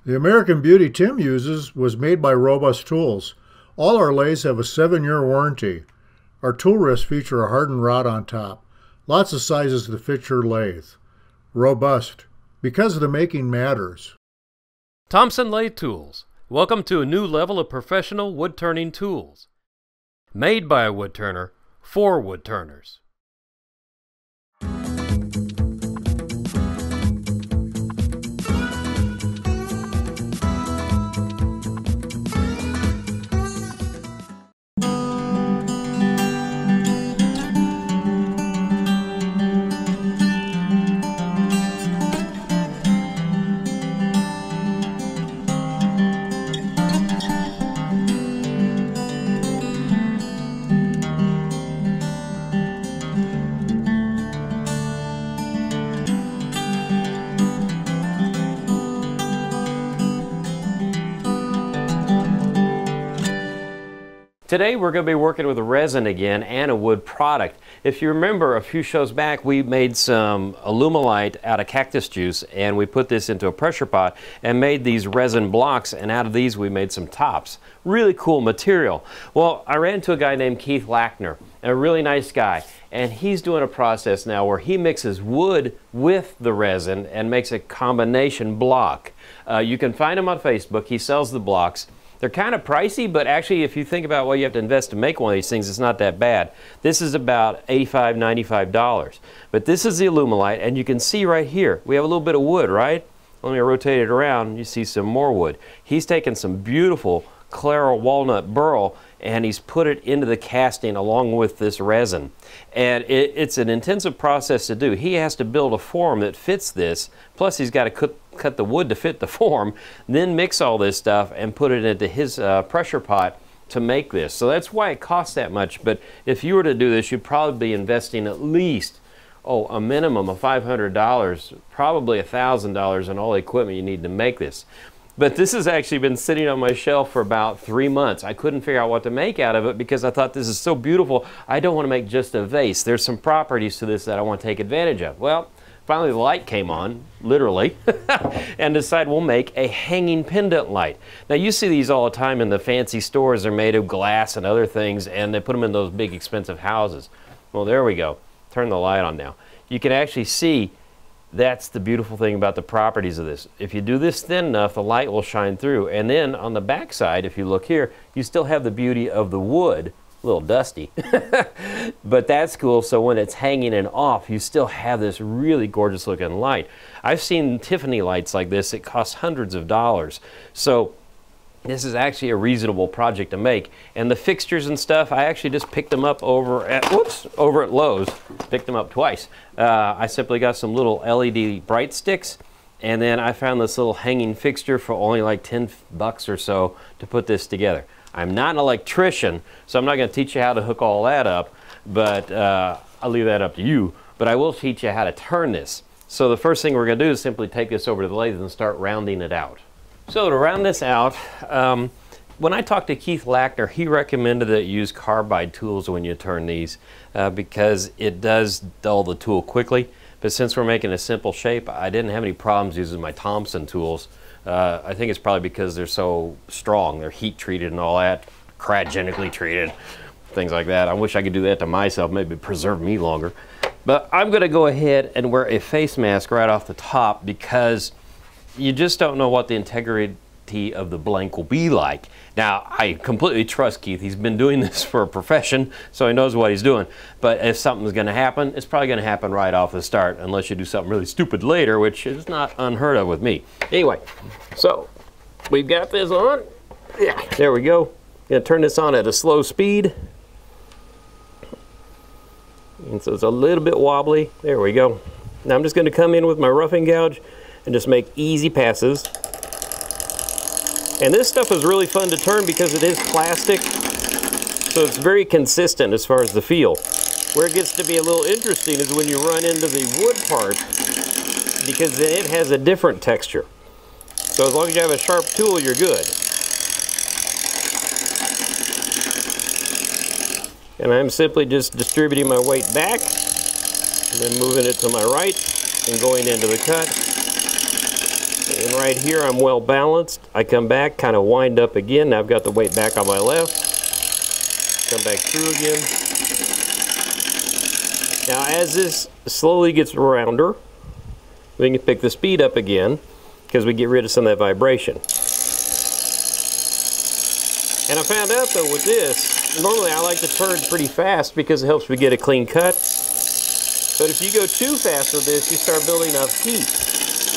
The American Beauty Tim uses was made by Robust Tools. All our lathes have a 7-year warranty. Our tool wrists feature a hardened rod on top. Lots of sizes to fit your lathe. Robust, because the making matters. Thompson Lathe Tools. Welcome to a new level of professional wood turning tools. Made by a wood turner, for wood turners. Today we're going to be working with resin again and a wood product. If you remember a few shows back, we made some Alumilite out of cactus juice and we put this into a pressure pot and made these resin blocks, and out of these we made some tops. Really cool material. Well, I ran into a guy named Keith Lackner, a really nice guy, and he's doing a process now where he mixes wood with the resin and makes a combination block. You can find him on Facebook. He sells the blocks. They're kind of pricey, but actually if you think about what you have to invest to make one of these things, it's not that bad. This is about $85, $95. But this is the Alumilite, and you can see right here, we have a little bit of wood, right? Let me rotate it around, you see some more wood. He's taken some beautiful Claro Walnut burl and he's put it into the casting along with this resin. And it's an intensive process to do. He has to build a form that fits this, plus he's got to cut the wood to fit the form, then mix all this stuff and put it into his pressure pot to make this. So that's why it costs that much. But if you were to do this, you'd probably be investing at least a minimum of $500, probably $1,000 in all the equipment you need to make this. But this has actually been sitting on my shelf for about 3 months. I couldn't figure out what to make out of it because I thought this is so beautiful. I don't want to make just a vase. There's some properties to this that I want to take advantage of. Well, finally the light came on, literally, and decided we'll make a hanging pendant light. Now you see these all the time in the fancy stores. They're made of glass and other things, and they put them in those big expensive houses. Well, there we go. Turn the light on now. You can actually see that's the beautiful thing about the properties of this. If you do this thin enough, the light will shine through. And then on the back side, if you look here, you still have the beauty of the wood. A little dusty, but that's cool. So when it's hanging and off, you still have this really gorgeous looking light. I've seen Tiffany lights like this. It costs hundreds of dollars. So this is actually a reasonable project to make. And the fixtures and stuff, I actually just picked them up over at Lowe's. Picked them up twice. I simply got some little LED bright sticks, and then I found this little hanging fixture for only like 10 bucks or so to put this together. I'm not an electrician, so I'm not going to teach you how to hook all that up, but I'll leave that up to you. But I will teach you how to turn this. So the first thing we're going to do is simply take this over to the lathe and start rounding it out. So to round this out, when I talked to Keith Lackner, he recommended that you use carbide tools when you turn these because it does dull the tool quickly. But since we're making a simple shape, I didn't have any problems using my Thompson tools. I think it's probably because they're so strong. They're heat treated and all that, cryogenically treated, things like that. I wish I could do that to myself, maybe preserve me longer. But I'm going to go ahead and wear a face mask right off the top because you just don't know what the integrity of the blank will be like. Now, I completely trust Keith. He's been doing this for a profession, so he knows what he's doing. But if something's going to happen, it's probably going to happen right off the start, unless you do something really stupid later, which is not unheard of with me. Anyway, so we've got this on. Yeah, there we go. Going to turn this on at a slow speed. And so it's a little bit wobbly. There we go. Now I'm just going to come in with my roughing gouge and just make easy passes. And this stuff is really fun to turn because it is plastic, so it's very consistent as far as the feel. Where it gets to be a little interesting is when you run into the wood part, because then it has a different texture. So as long as you have a sharp tool, you're good. And I'm simply just distributing my weight back, and then moving it to my right, and going into the cut. And right here I'm well balanced. I come back, kind of wind up again. Now I've got the weight back on my left. Come back through again. Now as this slowly gets rounder, we can pick the speed up again because we get rid of some of that vibration. And I found out though with this, normally I like to turn pretty fast because it helps me get a clean cut. But if you go too fast with this, you start building up heat.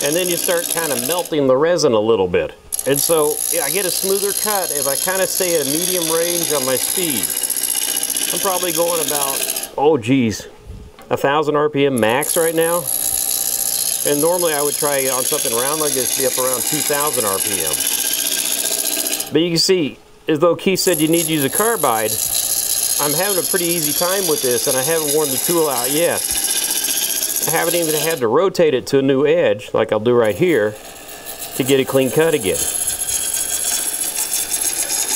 And then you start kind of melting the resin a little bit. And so I get a smoother cut if I kind of stay at a medium range on my speed. I'm probably going about, oh geez, 1,000 RPM max right now. And normally I would try on something round like this to be up around 2,000 RPM. But you can see, as though Keith said you need to use a carbide, I'm having a pretty easy time with this and I haven't worn the tool out yet. I haven't even had to rotate it to a new edge, like I'll do right here, to get a clean cut again.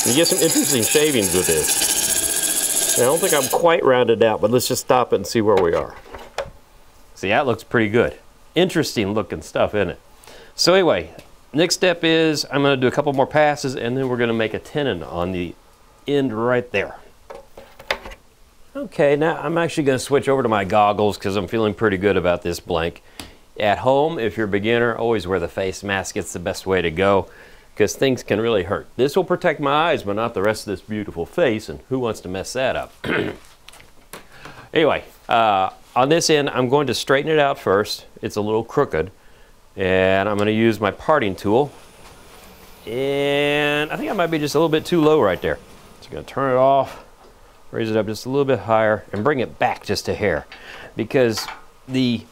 You get some interesting shavings with this. Now, I don't think I'm quite rounded out, but let's just stop it and see where we are. See, that looks pretty good. Interesting looking stuff, isn't it? So anyway, next step is I'm going to do a couple more passes and then we're going to make a tenon on the end right there. Okay, now I'm actually going to switch over to my goggles because I'm feeling pretty good about this blank. At home, if you're a beginner, always wear the face mask. It's the best way to go because things can really hurt. This will protect my eyes, but not the rest of this beautiful face, and who wants to mess that up? Anyway, on this end, I'm going to straighten it out first. It's a little crooked, and I'm going to use my parting tool. And I think I might be just a little bit too low right there. So I'm going to turn it off. Raise it up just a little bit higher and bring it back just a hair because the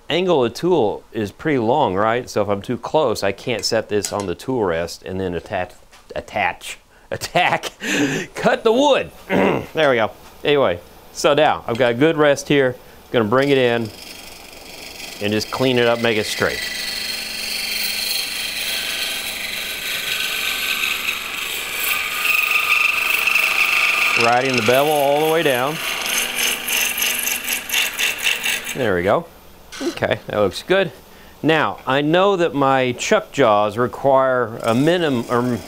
angle of the tool is pretty long, right? So if I'm too close, I can't set this on the tool rest and then attack, cut the wood. There we go. Anyway, so now I've got a good rest here. I'm gonna bring it in and just clean it up, make it straight. Riding the bevel all the way down. There we go. Okay, that looks good. Now, I know that my chuck jaws require a minimum of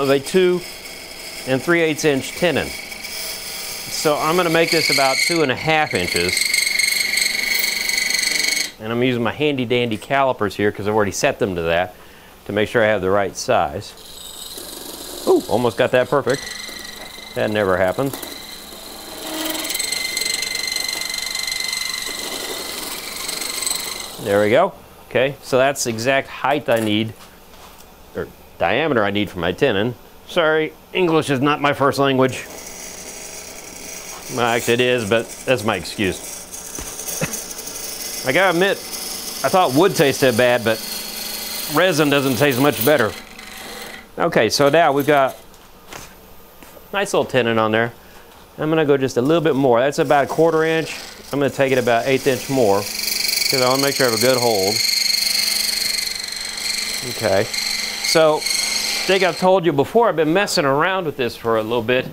a 2 3/8 inch tenon. So I'm going to make this about 2.5 inches. And I'm using my handy dandy calipers here because I've already set them to that to make sure I have the right size. Ooh, almost got that perfect. That never happens. There we go. Okay, so that's the exact height I need, or diameter I need for my tenon. Sorry, English is not my first language. Well, actually it is, but that's my excuse. I gotta admit, I thought wood tasted bad, but resin doesn't taste much better. Okay, so now we've got a nice little tenon on there. I'm gonna go just a little bit more. That's about 1/4 inch. I'm gonna take it about 1/8 inch more because I wanna make sure I have a good hold. Okay, so I think I've told you before, I've been messing around with this for a little bit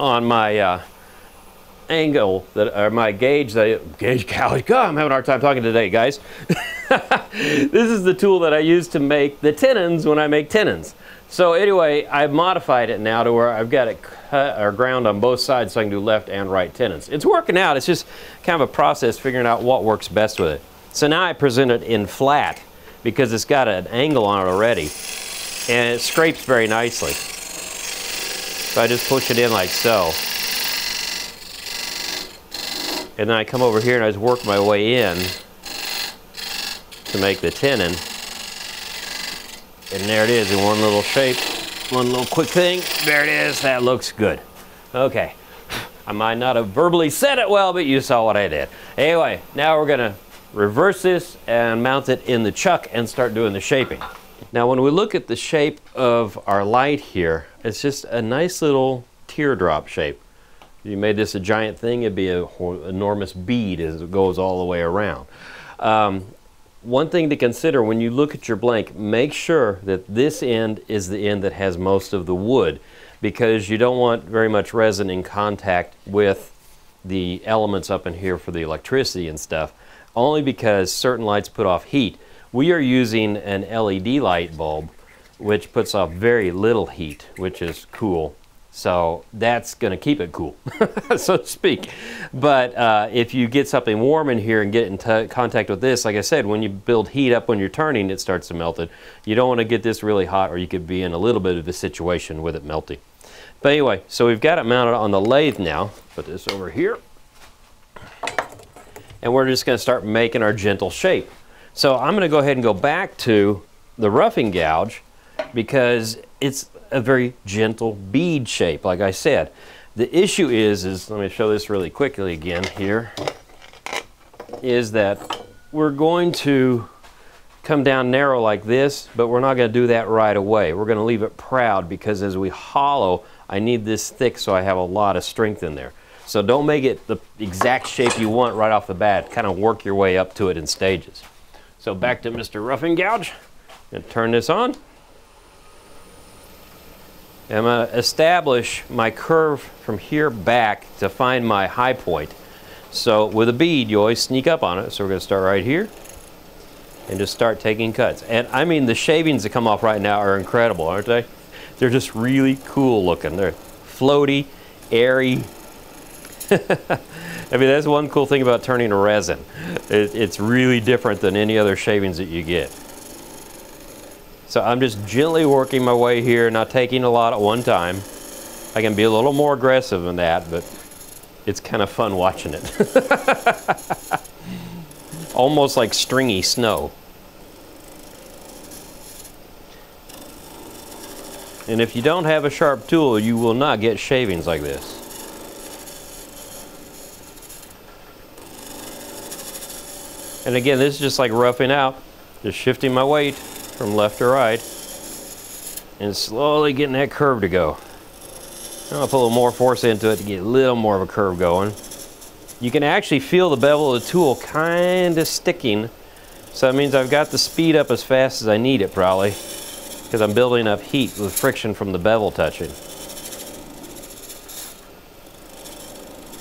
on my angle, or my gauge, golly, God, I'm having a hard time talking today, guys. This is the tool that I use to make the tenons when I make tenons. So anyway, I've modified it now to where I've got it cut or ground on both sides so I can do left and right tenons. It's working out. It's just kind of a process figuring out what works best with it. So now I present it in flat because it's got an angle on it already and it scrapes very nicely. So I just push it in like so. And then I come over here and I just work my way in to make the tenon. And there it is in one little shape, one little quick thing. There it is, that looks good. Okay, I might not have verbally said it well, but you saw what I did. Anyway, now we're gonna reverse this and mount it in the chuck and start doing the shaping. Now when we look at the shape of our light here, it's just a nice little teardrop shape. If you made this a giant thing, it'd be an enormous bead as it goes all the way around. One thing to consider when you look at your blank, make sure that this end is the end that has most of the wood because you don't want very much resin in contact with the elements up in here for the electricity and stuff only because certain lights put off heat. We are using an LED light bulb, which puts off very little heat, which is cool. So that's going to keep it cool, so to speak. But if you get something warm in here and get it in contact with this, like I said, when you build heat up when you're turning, it starts to melt it. You don't want to get this really hot, or you could be in a little bit of a situation with it melting. But anyway, so we've got it mounted on the lathe now. Put this over here. And we're just going to start making our gentle shape. So I'm going to go ahead and go back to the roughing gouge, because it's a very gentle bead shape, like I said. The issue is let me show this really quickly again here, is that we're going to come down narrow like this, but we're not going to do that right away. We're going to leave it proud, because as we hollow, I need this thick so I have a lot of strength in there. So don't make it the exact shape you want right off the bat. Kind of work your way up to it in stages. So back to Mr. Roughing Gouge. I'm going to turn this on. I'm going to establish my curve from here back to find my high point. So with a bead, you always sneak up on it. So we're going to start right here and just start taking cuts. And I mean, the shavings that come off right now are incredible, aren't they? They're just really cool looking. They're floaty, airy. I mean, that's one cool thing about turning a resin. It's really different than any other shavings that you get. So I'm just gently working my way here, not taking a lot at one time. I can be a little more aggressive than that, but it's kind of fun watching it. Almost like stringy snow. And if you don't have a sharp tool, you will not get shavings like this. And again, this is just like roughing out, just shifting my weight from left to right and slowly getting that curve to go. I'll put a little more force into it to get a little more of a curve going. You can actually feel the bevel of the tool kind of sticking, so that means I've got the speed up as fast as I need it probably, because I'm building up heat with friction from the bevel touching.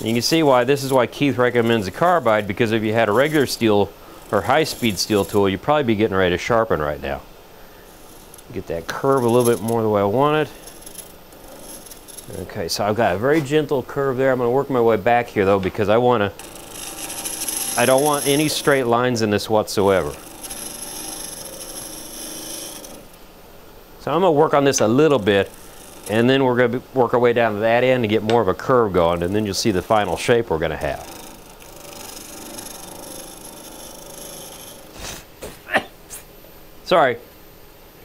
You can see why this is why Keith recommends a carbide, because if you had a regular steel or high-speed steel tool, you'd probably be getting ready to sharpen right now. Get that curve a little bit more the way I want it. Okay, so I've got a very gentle curve there. I'm going to work my way back here though, because I don't want any straight lines in this whatsoever. So I'm going to work on this a little bit, and then we're going to work our way down to that end to get more of a curve going, and then you'll see the final shape we're going to have. Sorry,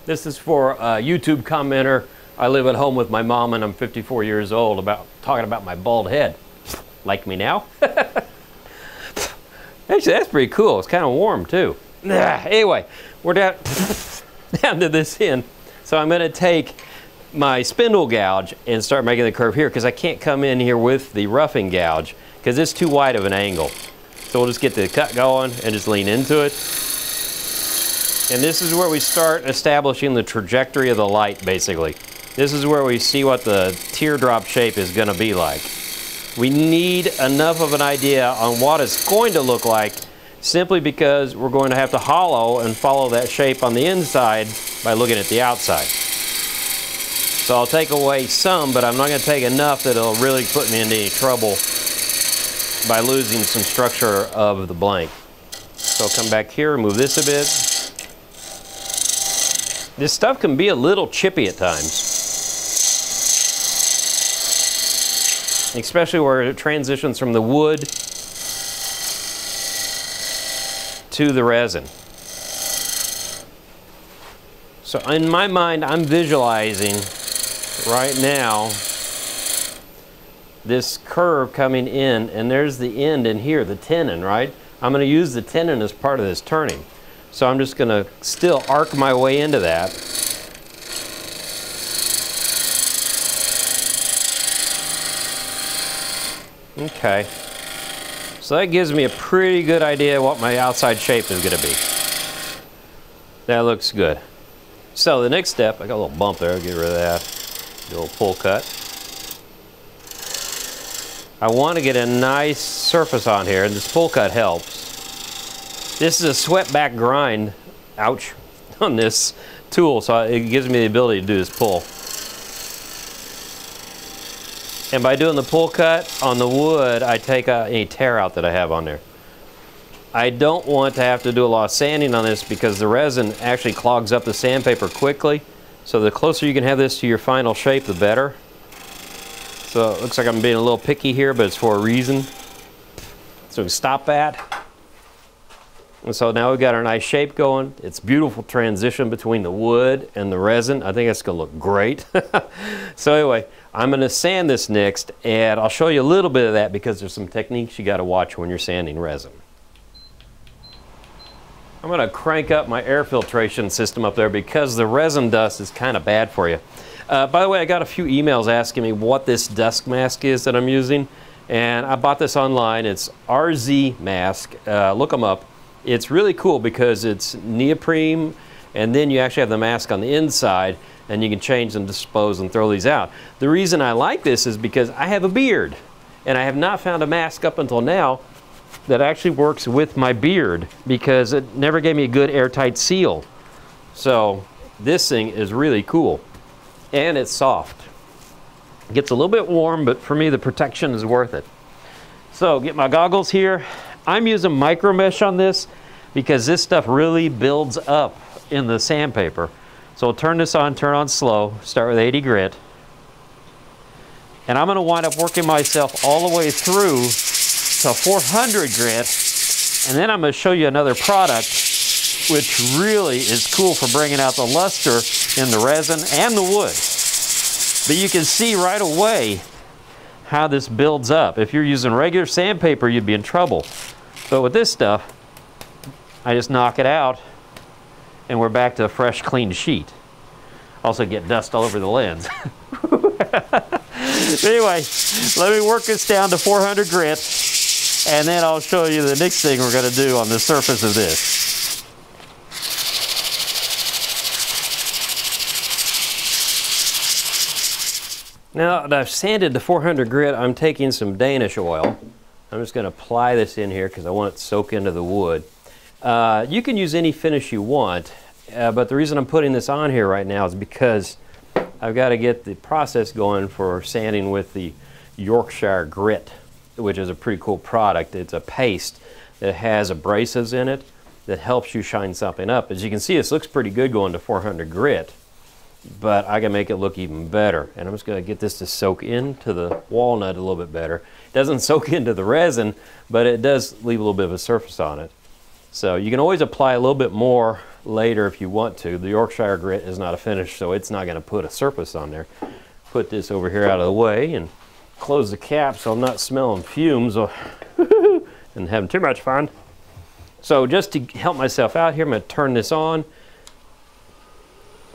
this is for a YouTube commenter. I live at home with my mom and I'm 54 years old, talking about my bald head. Like me now? Actually, that's pretty cool. It's kind of warm too. Anyway, we're down to this end. So I'm going to take my spindle gouge and start making the curve here, because I can't come in here with the roughing gouge because it's too wide of an angle. So we'll just get the cut going and just lean into it. And this is where we start establishing the trajectory of the light, basically. This is where we see what the teardrop shape is going to be like. We need enough of an idea on what it's going to look like, simply because we're going to have to hollow and follow that shape on the inside by looking at the outside. So I'll take away some, but I'm not going to take enough that it'll really put me into any trouble by losing some structure of the blank. So I'll come back here and move this a bit. This stuff can be a little chippy at times, especially where it transitions from the wood to the resin. So in my mind, I'm visualizing right now this curve coming in, and there's the end in here, the tenon, right? I'm going to use the tenon as part of this turning. So I'm just going to still arc my way into that. Okay. So that gives me a pretty good idea what my outside shape is going to be. That looks good. So the next step, I got a little bump there, I'll get rid of that. Do a little pull cut. I want to get a nice surface on here, and this pull cut helps. This is a swept back grind, ouch, on this tool, so it gives me the ability to do this pull. And by doing the pull cut on the wood, I take any tear out that I have on there. I don't want to have to do a lot of sanding on this because the resin actually clogs up the sandpaper quickly. So the closer you can have this to your final shape, the better. So it looks like I'm being a little picky here, but it's for a reason. So we stop that. And so now we've got our nice shape going. It's beautiful transition between the wood and the resin. I think it's gonna look great. So anyway, I'm gonna sand this next, and I'll show you a little bit of that because there's some techniques you gotta watch when you're sanding resin. I'm gonna crank up my air filtration system up there because the resin dust is kind of bad for you. By the way, I got a few emails asking me what this dust mask is that I'm using, and I bought this online. It's RZ mask, look them up. It's really cool because it's neoprene, and then you actually have the mask on the inside, and you can change and dispose and throw these out. The reason I like this is because I have a beard, and I have not found a mask up until now that actually works with my beard because it never gave me a good airtight seal. So this thing is really cool, and it's soft. It gets a little bit warm, but for me the protection is worth it. So get my goggles here. I'm using micro mesh on this because this stuff really builds up in the sandpaper. So I'll turn this on, turn on slow, start with 80 grit. And I'm gonna wind up working myself all the way through to 400 grit. And then I'm gonna show you another product which really is cool for bringing out the luster in the resin and the wood. But you can see right away how this builds up. If you're using regular sandpaper, you'd be in trouble. But with this stuff, I just knock it out and we're back to a fresh, clean sheet. Also get dust all over the lens. Anyway, let me work this down to 400 grit, and then I'll show you the next thing we're gonna do on the surface of this. Now that I've sanded to 400 grit, I'm taking some Danish oil. I'm just going to apply this in here because I want it to soak into the wood. You can use any finish you want, but the reason I'm putting this on here right now is because I've got to get the process going for sanding with the Yorkshire Grit, which is a pretty cool product. It's a paste that has abrasives in it that helps you shine something up. As you can see, this looks pretty good going to 400 grit. But I can make it look even better. And I'm just going to get this to soak into the walnut a little bit better. It doesn't soak into the resin, but it does leave a little bit of a surface on it. So you can always apply a little bit more later if you want to. The Yorkshire Grit is not a finish, so it's not going to put a surface on there. Put this over here out of the way and close the cap so I'm not smelling fumes or and having too much fun. So just to help myself out here, I'm going to turn this on.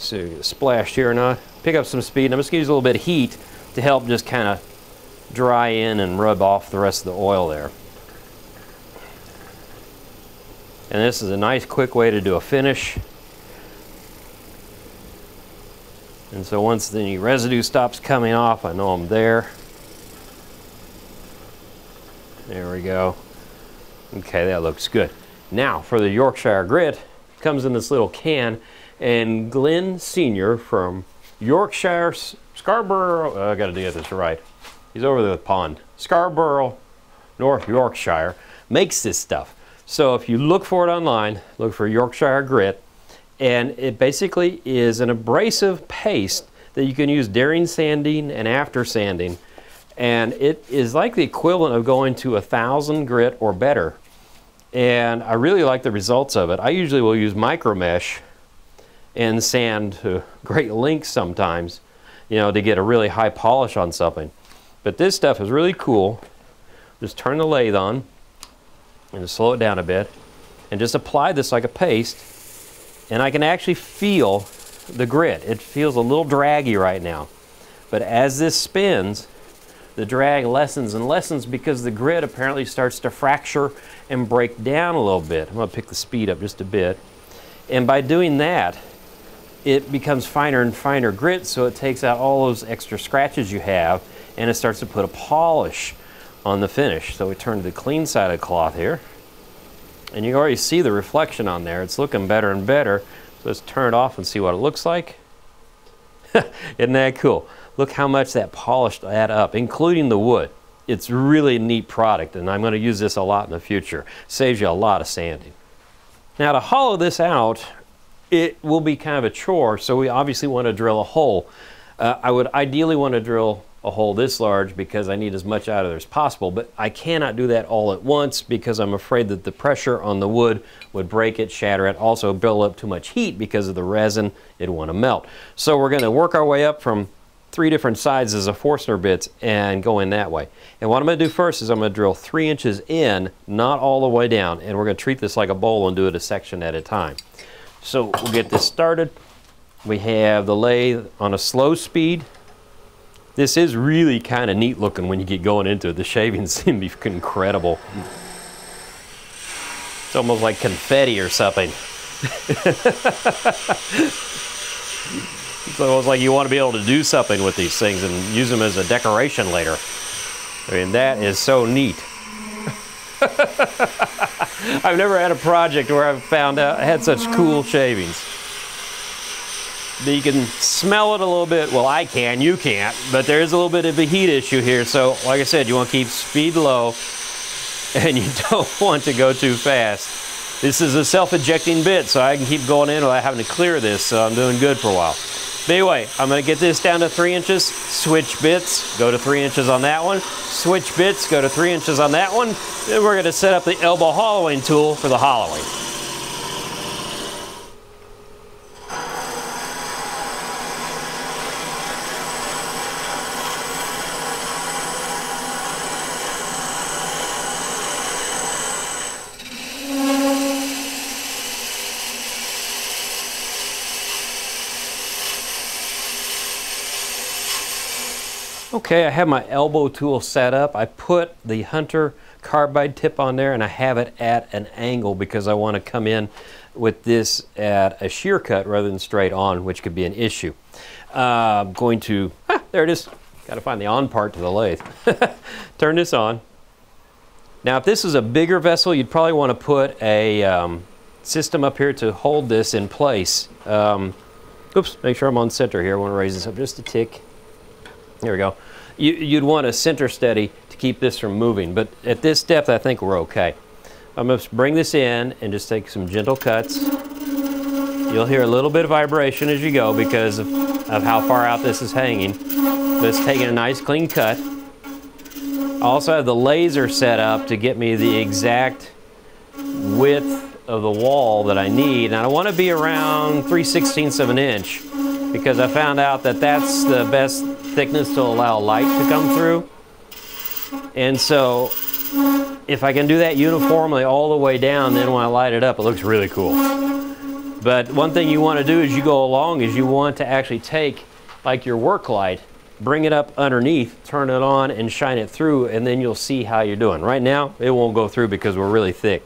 So get splashed here and pick up some speed. I'm just going to use a little bit of heat to help just kind of dry in and rub off the rest of the oil there. And this is a nice quick way to do a finish. And so once the residue stops coming off, I know I'm there. There we go. Okay, that looks good. Now for the Yorkshire Grit, it comes in this little can. And Glenn Sr. from Yorkshire, Scarborough, I gotta get this right. He's over the pond. Scarborough, North Yorkshire, makes this stuff. So if you look for it online, look for Yorkshire Grit, and it basically is an abrasive paste that you can use during sanding and after sanding. And it is like the equivalent of going to 1,000 grit or better. And I really like the results of it. I usually will use micro mesh and sand to great lengths sometimes, you know, to get a really high polish on something. But this stuff is really cool. Just turn the lathe on and just slow it down a bit and just apply this like a paste, and I can actually feel the grit. It feels a little draggy right now, but as this spins, the drag lessens and lessens because the grit apparently starts to fracture and break down a little bit. I'm going to pick the speed up just a bit, and by doing that, it becomes finer and finer grit, so it takes out all those extra scratches you have, and it starts to put a polish on the finish. So we turn to the clean side of the cloth here. And you already see the reflection on there. It's looking better and better. So let's turn it off and see what it looks like. Isn't that cool? Look how much that polished that up, including the wood. It's really a neat product, and I'm going to use this a lot in the future. Saves you a lot of sanding. Now to hollow this out, it will be kind of a chore, so we obviously want to drill a hole. I would ideally want to drill a hole this large because I need as much out of there as possible, but I cannot do that all at once because I'm afraid that the pressure on the wood would break it, shatter it, also build up too much heat because of the resin. It'd want to melt. So we're going to work our way up from 3 different sizes of Forstner bits and go in that way. And what I'm going to do first is I'm going to drill 3 inches in, not all the way down, and we're going to treat this like a bowl and do it a section at a time. So we'll get this started. We have the lathe on a slow speed. This is really kind of neat looking when you get going into it. The shavings seem to be incredible. It's almost like confetti or something. It's almost like you want to be able to do something with these things and use them as a decoration later. I mean, that is so neat. I've never had a project where I've found out I had such cool shavings. You can smell it a little bit. Well, I can, you can't, but there is a little bit of a heat issue here. So like I said, you want to keep speed low and you don't want to go too fast. This is a self-ejecting bit, so I can keep going in without having to clear this, so I'm doing good for a while. But anyway, I'm going to get this down to 3 inches, switch bits, go to 3 inches on that one, switch bits, go to 3 inches on that one. Then we're going to set up the elbow hollowing tool for the hollowing. Okay, I have my elbow tool set up. I put the Hunter carbide tip on there and I have it at an angle because I want to come in with this at a shear cut rather than straight on, which could be an issue. I'm going to, there it is. Got to find the on part to the lathe. Turn this on. Now if this is a bigger vessel, you'd probably want to put a system up here to hold this in place. Oops, make sure I'm on center here. I want to raise this up just a tick. There we go. You'd want a center steady to keep this from moving, but at this depth I think we're okay. I'm going to bring this in and just take some gentle cuts. You'll hear a little bit of vibration as you go because of how far out this is hanging, but it's taking a nice clean cut. I also have the laser set up to get me the exact width of the wall that I need, and I want to be around 3/16 of an inch because I found out that that's the best thickness to allow light to come through. And so if I can do that uniformly all the way down, then when I light it up, it looks really cool. But one thing you want to do as you go along is you want to actually take like your work light, bring it up underneath, turn it on and shine it through, and then you'll see how you're doing. Right now it won't go through because we're really thick.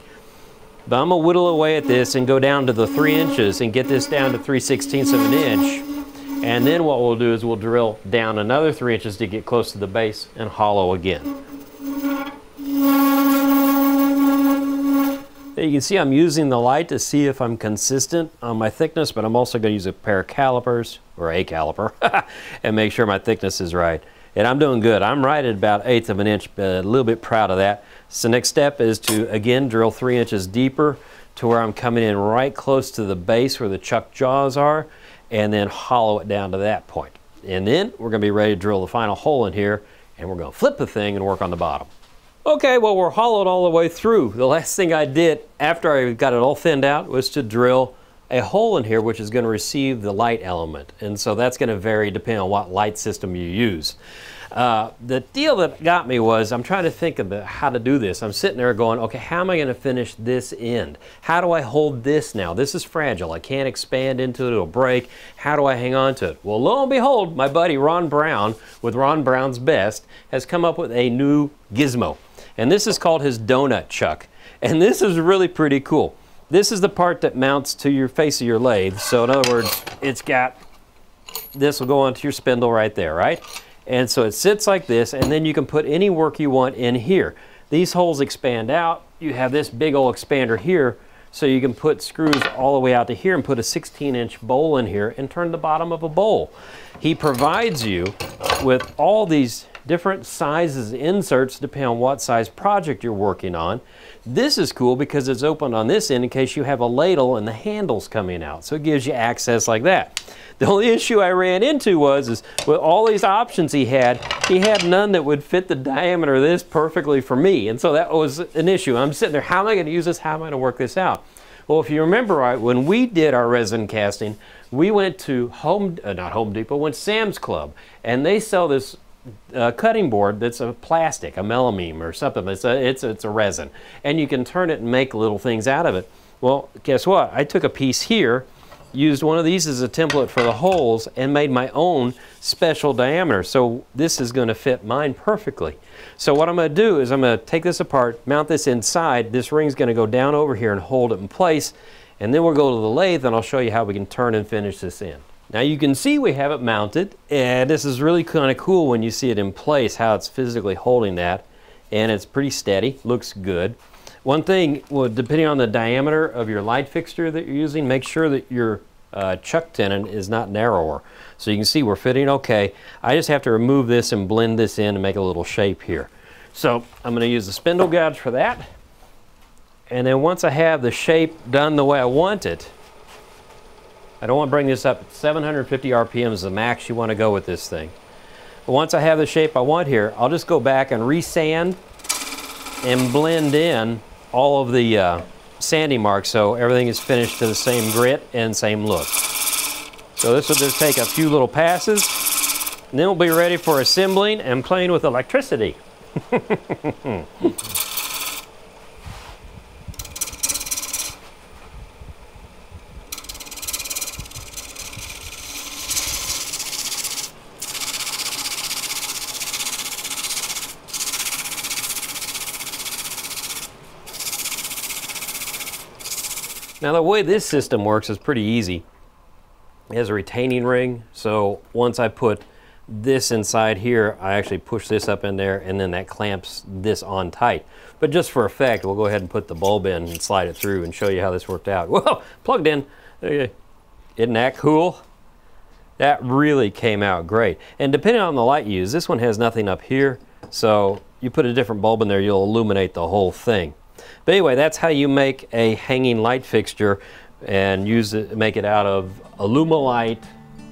But I'm gonna whittle away at this and go down to the 3 inches and get this down to 3/16 of an inch. And then what we'll do is we'll drill down another 3 inches to get close to the base and hollow again. Now you can see I'm using the light to see if I'm consistent on my thickness, but I'm also going to use a pair of calipers, or a caliper, and make sure my thickness is right. And I'm doing good. I'm right at about 1/8 of an inch, but a little bit proud of that. So the next step is to, again, drill 3 inches deeper to where I'm coming in right close to the base where the chuck jaws are, and then hollow it down to that point. And then we're going to be ready to drill the final hole in here, and we're going to flip the thing and work on the bottom. Okay, well, we're hollowed all the way through. The last thing I did after I got it all thinned out was to drill a hole in here which is going to receive the light element. And so that's going to vary depending on what light system you use. The deal that got me was I'm trying to think about how to do this. I'm sitting there going, okay, how am I going to finish this end? How do I hold this now? This is fragile. I can't expand into it. It'll break. How do I hang on to it? Well, lo and behold, my buddy Ron Brown with Ron Brown's Best has come up with a new gizmo. And this is called his donut chuck. And this is really pretty cool. This is the part that mounts to your face of your lathe. So in other words, it's got, this will go onto your spindle right there, right? And so it sits like this, and then you can put any work you want in here. These holes expand out. you have this big old expander here, so you can put screws all the way out to here and put a 16-inch bowl in here and turn the bottom of a bowl. He provides you with all these different sizes inserts depending on what size project you're working on. This is cool because it's open on this end in case you have a ladle and the handle's coming out, so it gives you access like that. The only issue I ran into was with all these options he had none that would fit the diameter of this perfectly for me, and so that was an issue. I'm sitting there, how am I going to use this? How am I going to work this out? Well, if you remember right, when we did our resin casting, we went to went to Sam's Club, and they sell this cutting board that's a plastic, a melamine or something. It's a resin, and you can turn it and make little things out of it. Well, guess what? I took a piece here, used one of these as a template for the holes, and made my own special diameter. So this is going to fit mine perfectly. So what I'm going to do is I'm going to take this apart, mount this inside. This ring's going to go down over here and hold it in place, and then we'll go to the lathe and I'll show you how we can turn and finish this in. Now you can see we have it mounted, and this is really kind of cool when you see it in place, how it's physically holding that, and it's pretty steady, looks good. One thing, well, depending on the diameter of your light fixture that you're using, make sure that your chuck tenon is not narrower. So you can see we're fitting okay. I just have to remove this and blend this in and make a little shape here. So I'm going to use the spindle gouge for that, and then once I have the shape done the way I want it, I don't want to bring this up. 750 RPM is the max you want to go with this thing. But once I have the shape I want here, I'll just go back and resand and blend in all of the sanding marks so everything is finished to the same grit and same look. So this will just take a few little passes, and then we'll be ready for assembling and playing with electricity. Now the way this system works is pretty easy. It has a retaining ring, so once I put this inside here, I actually push this up in there, and then that clamps this on tight. But just for effect, we'll go ahead and put the bulb in and slide it through and show you how this worked out. Whoa, plugged in. Isn't that cool? That really came out great. And depending on the light you use, this one has nothing up here, so you put a different bulb in there, you'll illuminate the whole thing. But anyway, that's how you make a hanging light fixture and make it out of Alumilite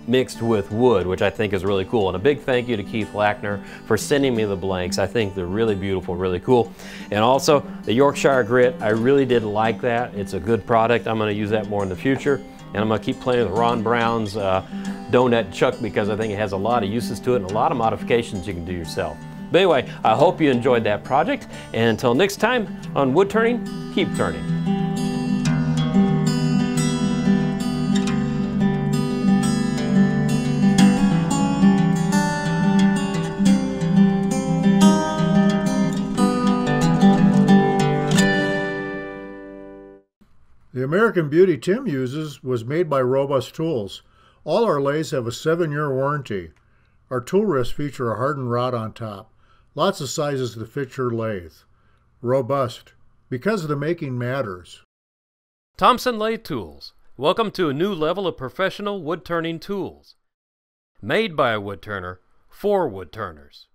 mixed with wood, which I think is really cool. And a big thank you to Keith Lackner for sending me the blanks. I think they're really beautiful, really cool. And also the Yorkshire Grit, I really did like that. It's a good product. I'm going to use that more in the future. And I'm going to keep playing with Ron Brown's donut chuck because I think it has a lot of uses to it and a lot of modifications you can do yourself. But anyway, I hope you enjoyed that project, and until next time on Wood Turning, keep turning. The American Beauty Tim uses was made by Robust Tools. All our lathes have a 7-year warranty. Our tool wrists feature a hardened rod on top. Lots of sizes to fit your lathe. Robust, because the making matters. Thompson Lathe Tools. Welcome to a new level of professional wood turning tools. Made by a wood turner, for wood turners.